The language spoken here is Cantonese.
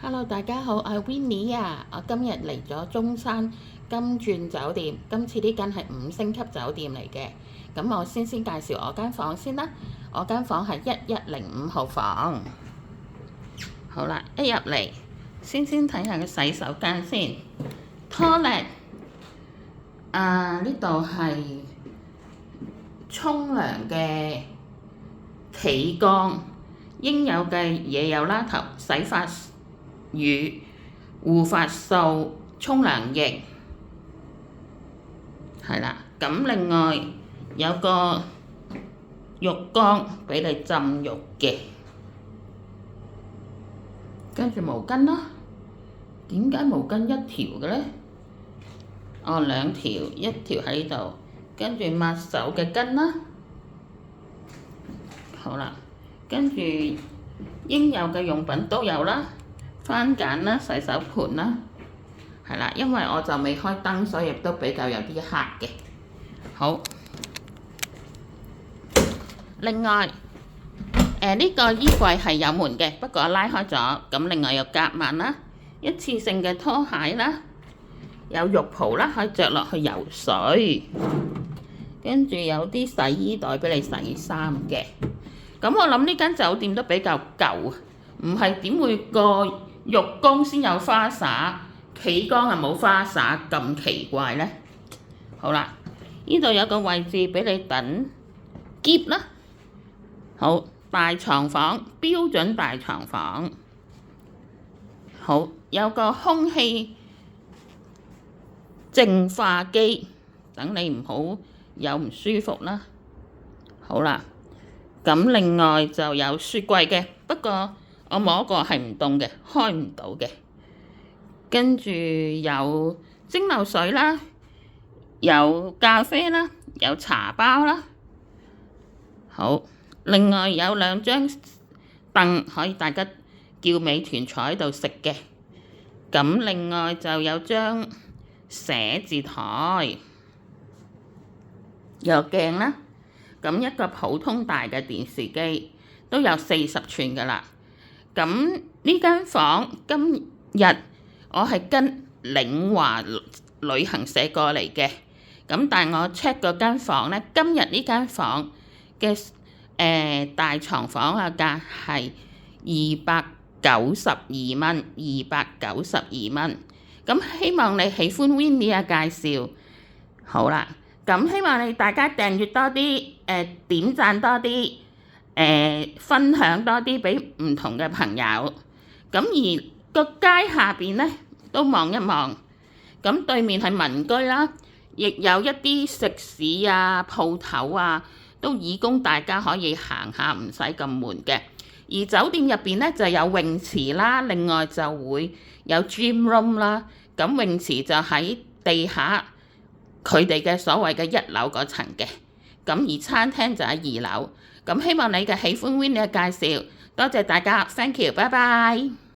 Hello，大家好，我係 Winnie 啊！我今日嚟咗中山金鑽酒店，今次呢間係5星級酒店嚟嘅。咁我先介紹我間房先啦。我間房係1105號房。好啦，一入嚟先睇下個洗手間先。Toilet 呢度係沖涼嘅企缸，應有嘅嘢有啦，頭洗髮乳、護髮素、沖涼液，係啦。咁另外有個浴缸俾你浸浴嘅，跟住毛巾啦。點解毛巾一條嘅呢？兩條，一條喺度，跟住抹手嘅巾啦。好啦，跟住應有嘅用品都有啦。番梘啦、洗手盤啦，係啦，因為我就未開燈，所以都比較有啲黑嘅。好，另外呢個衣櫃係有門嘅，不過我拉開咗。咁另外有夾萬啦，一次性嘅拖鞋啦，有浴袍啦，可以着落去游水，跟住有啲洗衣袋俾你洗衫嘅。咁我諗呢間酒店都比較舊，唔係點會個浴缸先有花灑，企缸又冇花灑，咁奇怪呢？好啦，呢度有個位置俾你等篋啦。好，大床房，標準大床房。好，有個空氣淨化機，等你唔好有唔舒服啦。好啦，咁另外就有雪櫃嘅，不過我摸過係唔凍嘅，開唔到嘅。跟住有蒸餾水啦，有咖啡啦，有茶包啦。好，另外有2張凳可以大家叫美團坐喺度食嘅。咁另外就有張寫字台，有鏡啦。咁一個普通大嘅電視機都有40吋㗎啦。咁呢間房今日我係跟領華旅行社過嚟嘅，咁但係我 check 嗰間房呢，今日呢間房嘅大床房嘅價係292蚊，292蚊。咁希望你喜歡 Winnie 嘅介紹。好啦，咁希望你大家訂閱多啲，點讚多啲。分享多啲俾唔同嘅朋友，咁而個街下邊呢都望一望，咁對面係民居啦，亦有一啲食肆啊、鋪頭啊，都以供大家可以行下，唔使咁悶嘅。而酒店入邊呢就有泳池啦，另外就會有 gym room 啦，咁泳池就喺地下佢哋嘅所謂嘅1樓嗰層嘅，咁而餐廳就喺2樓。咁希望你嘅喜歡 Winnie 嘅介紹，多謝大家 ，thank you，拜拜。